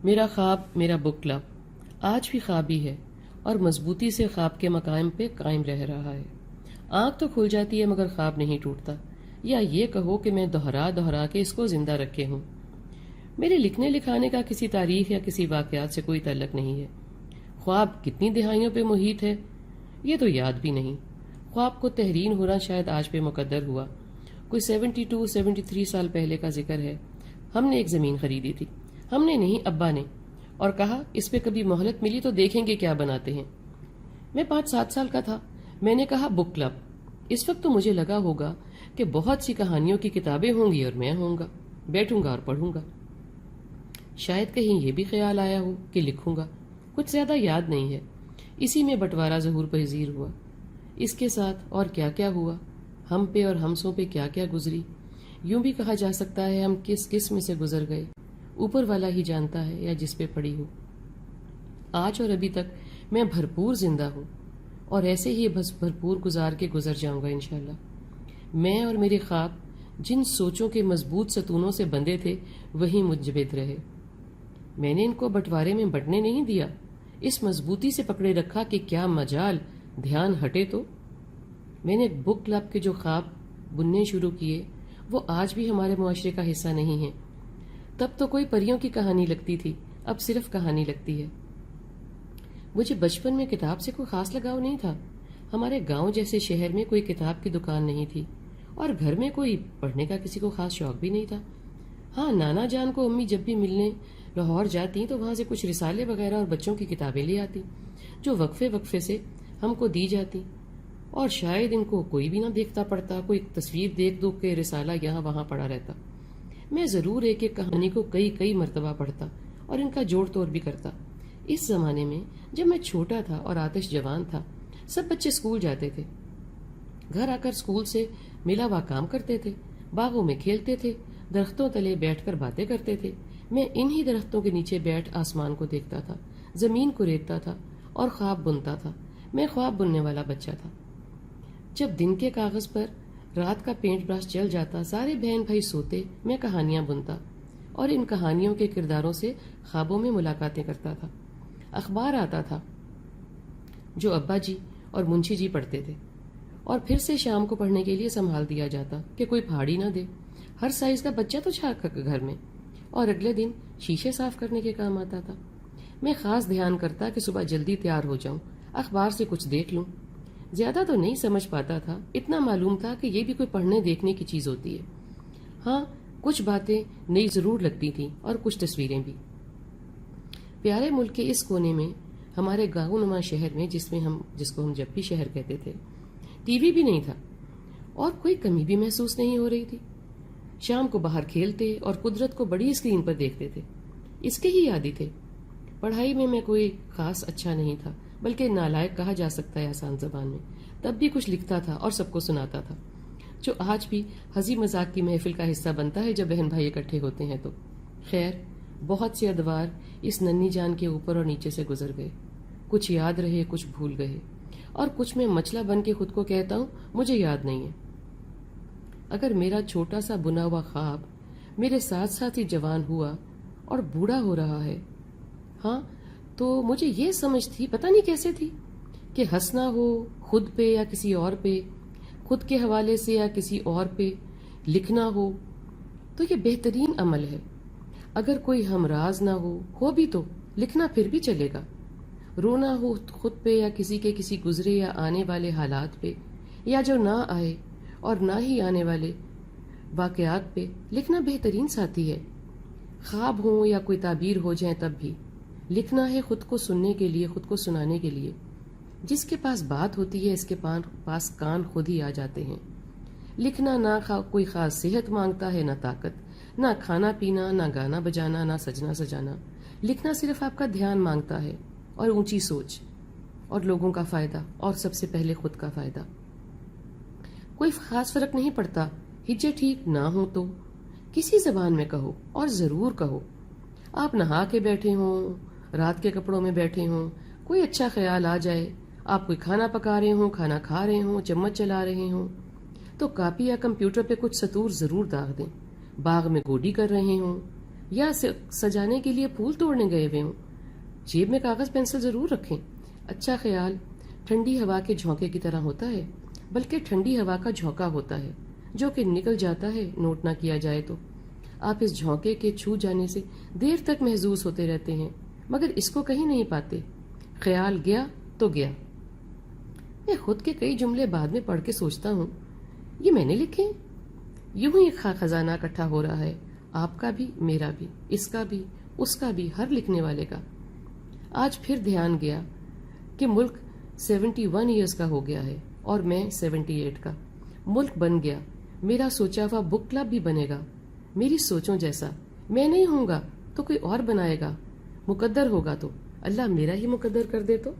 میرا خواب میرا بک کلب آج بھی خواب ہی ہے اور مضبوطی سے خواب کے مقام پہ قائم رہ رہا ہے۔ آنکھ تو کھل جاتی ہے مگر خواب نہیں ٹوٹتا، یا یہ کہو کہ میں دہرا کے اس کو زندہ رکھے ہوں۔ میرے لکھنے لکھانے کا کسی تاریخ یا کسی واقعات سے کوئی تعلق نہیں ہے۔ خواب کتنی دہائیوں پہ محیط ہے یہ تو یاد بھی نہیں۔ خواب کو تحریر ہونا شاید آج پہ مقدر ہوا، کوئی 72-73 سال پہلے کا ذکر ہے۔ ہم نے ایک زمین خریدی تھی، ہم نے نہیں ابا نے، اور کہا اس پہ کبھی مہلت ملی تو دیکھیں گے کیا بناتے ہیں۔ میں 5-7 سال کا تھا، میں نے کہا بک کلب۔ اس وقت تو مجھے لگا ہوگا کہ بہت سی کہانیوں کی کتابیں ہوں گی اور میں ہوں گا، بیٹھوں گا اور پڑھوں گا۔ شاید کہیں یہ بھی خیال آیا ہو کہ لکھوں گا، کچھ زیادہ یاد نہیں ہے۔ اسی میں بٹوارا ظہور پذیر ہوا۔ اس کے ساتھ اور کیا کیا ہوا، ہم پہ اور ہمسوں پہ کیا کیا گزری، یوں بھی کہا جا سکتا ہے ہم کس کس میں سے گزر گئے، اوپر والا ہی جانتا ہے یا جس پہ پڑی ہو۔ آج اور ابھی تک میں بھرپور زندہ ہوں اور ایسے ہی بس بھرپور گزار کے گزر جاؤں گا انشاءاللہ۔ میں اور میرے خواب جن سوچوں کے مضبوط ستونوں سے بندھے تھے وہی منجمد رہے۔ میں نے ان کو بٹوارے میں بٹنے نہیں دیا، اس مضبوطی سے پکڑے رکھا کہ کیا مجال دھیان ہٹے تو۔ میں نے بک کلب کے جو خواب بننے شروع کیے وہ آج بھی ہمارے معاشرے کا حصہ نہیں ہیں۔ تب تو کوئی پریوں کی کہانی لگتی تھی، اب صرف کہانی لگتی ہے۔ مجھے بچپن میں کتاب سے کوئی خاص لگاؤ نہیں تھا۔ ہمارے گاؤں جیسے شہر میں کوئی کتاب کی دکان نہیں تھی اور گھر میں کوئی پڑھنے کا کسی کو خاص شوق بھی نہیں تھا۔ ہاں، نانا جان کو امی جب بھی ملنے لاہور جاتی تو وہاں سے کچھ رسالے وغیرہ اور بچوں کی کتابیں لے آتی جو وقفے سے ہم کو دی جاتی، اور شاید ان کو کوئی بھی نہ دیکھتا پڑتا، کوئی تصویر دیکھ دو کہ رسالہ یہاں وہاں پڑا رہتا۔ میں ضرور ایک ایک کہانی کو کئی مرتبہ پڑھتا اور ان کا جوڑ توڑ بھی کرتا۔ اس زمانے میں جب میں چھوٹا تھا اور آتش جوان تھا، سب بچے اسکول جاتے تھے، گھر آ کر اسکول سے ملا ہوا کام کرتے تھے، باغوں میں کھیلتے تھے، درختوں تلے بیٹھ کر باتیں کرتے تھے۔ میں انہی درختوں کے نیچے بیٹھ آسمان کو دیکھتا تھا، زمین کو ریتتا تھا اور خواب بنتا تھا۔ میں خواب بننے والا بچہ تھا۔ جب دن کے کاغذ پر رات کا پینٹ براش چل جاتا، سارے بہن بھائی سوتے، میں کہانیاں بنتا اور ان کہانیوں کے کرداروں سے خوابوں میں ملاقاتیں کرتا تھا۔ اخبار آتا تھا جو ابا جی اور منشی جی پڑھتے تھے اور پھر سے شام کو پڑھنے کے لیے سنبھال دیا جاتا کہ کوئی پھاڑی نہ دے۔ ہر سائز کا بچہ تو چھا گھر میں، اور اگلے دن شیشے صاف کرنے کے کام آتا تھا۔ میں خاص دھیان کرتا کہ صبح جلدی تیار ہو جاؤں، اخبار سے کچھ دیکھ لوں۔ زیادہ تو نہیں سمجھ پاتا تھا، اتنا معلوم تھا کہ یہ بھی کوئی پڑھنے دیکھنے کی چیز ہوتی ہے۔ ہاں، کچھ باتیں نئی ضرور لگتی تھیں اور کچھ تصویریں بھی۔ پیارے ملک کے اس کونے میں، ہمارے گاؤں نما شہر میں جس کو ہم جب بھی شہر کہتے تھے، ٹی وی بھی نہیں تھا اور کوئی کمی بھی محسوس نہیں ہو رہی تھی۔ شام کو باہر کھیلتے اور قدرت کو بڑی اسکرین پر دیکھتے تھے، اس کے ہی عادی تھے۔ پڑھائی میں کوئی خاص اچھا نہیں تھا، بلکہ نالائق کہا جا سکتا ہے آسان زبان میں۔ تب بھی کچھ لکھتا تھا اور سب کو سناتا تھا، جو آج بھی ہنسی مذاق کی محفل کا حصہ بنتا ہے جب بہن بھائی اکٹھے ہوتے ہیں تو۔ خیر، بہت سے ادوار اس ننھی جان کے اوپر اور نیچے سے گزر گئے، کچھ یاد رہے، کچھ بھول گئے، اور کچھ میں مچلا بن کے خود کو کہتا ہوں مجھے یاد نہیں ہے۔ اگر میرا چھوٹا سا بنا ہوا خواب میرے ساتھ ساتھ ہی جوان ہوا اور بوڑھا ہو رہا ہے، ہاں، تو مجھے یہ سمجھ تھی، پتہ نہیں کیسے تھی، کہ ہنسنا ہو خود پہ یا کسی اور پہ، خود کے حوالے سے یا کسی اور پہ، لکھنا ہو تو یہ بہترین عمل ہے۔ اگر کوئی ہمراز نہ ہو بھی تو لکھنا پھر بھی چلے گا۔ رونا ہو خود پہ یا کسی گزرے یا آنے والے حالات پہ، یا جو نہ آئے اور نہ ہی آنے والے واقعات پہ، لکھنا بہترین ساتھی ہے۔ خواب ہوں یا کوئی تعبیر ہو جائیں تب بھی لکھنا ہے، خود کو سننے کے لیے، خود کو سنانے کے لیے۔ جس کے پاس بات ہوتی ہے اس کے پاس کان خود ہی آ جاتے ہیں۔ لکھنا نہ کوئی خاص صحت مانگتا ہے، نہ طاقت، نہ کھانا پینا، نہ گانا بجانا، نہ سجنا سجانا۔ لکھنا صرف آپ کا دھیان مانگتا ہے اور اونچی سوچ اور لوگوں کا فائدہ، اور سب سے پہلے خود کا فائدہ۔ کوئی خاص فرق نہیں پڑتا، ہجے ٹھیک نہ ہو تو کسی زبان میں کہو، اور ضرور کہو۔ آپ نہا کے بیٹھے ہوں، رات کے کپڑوں میں بیٹھے ہوں، کوئی اچھا خیال آ جائے، آپ کوئی کھانا پکا رہے ہوں، کھانا کھا رہے ہوں، چمچ چلا رہے ہوں، تو کاپی یا کمپیوٹر پہ کچھ سطور ضرور داغ دیں۔ باغ میں گوڈی کر رہے ہوں، یا سجانے کے لیے پھول توڑنے گئے ہوئے ہوں۔ جیب میں کاغذ پینسل ضرور رکھیں۔ اچھا خیال ٹھنڈی ہوا کے جھونکے کی طرح ہوتا ہے، بلکہ ٹھنڈی ہوا کا جھونکا ہوتا ہے جو کہ نکل جاتا ہے نوٹ نہ کیا جائے تو۔ آپ اس جھونکے کے چھو جانے سے دیر تک محظوظ ہوتے رہتے ہیں، مگر اس کو کہیں نہیں پاتے۔ خیال گیا تو گیا۔ میں خود کے کئی جملے بعد میں پڑھ کے سوچتا ہوں، یہ میں نے لکھے ہیں؟ یوں ہی ایک خزانہ اکٹھا ہو رہا ہے، آپ کا بھی، میرا بھی، اس کا بھی، اس کا بھی، ہر لکھنے والے کا۔ آج پھر دھیان گیا کہ ملک 71 ایئرز کا ہو گیا ہے اور میں 78 کا۔ ملک بن گیا، میرا سوچا ہوا بک کلب بھی بنے گا، میری سوچوں جیسا۔ میں نہیں ہوں گا تو کوئی اور بنائے گا، مقدر ہوگا تو اللہ میرا ہی مقدر کر دے تو۔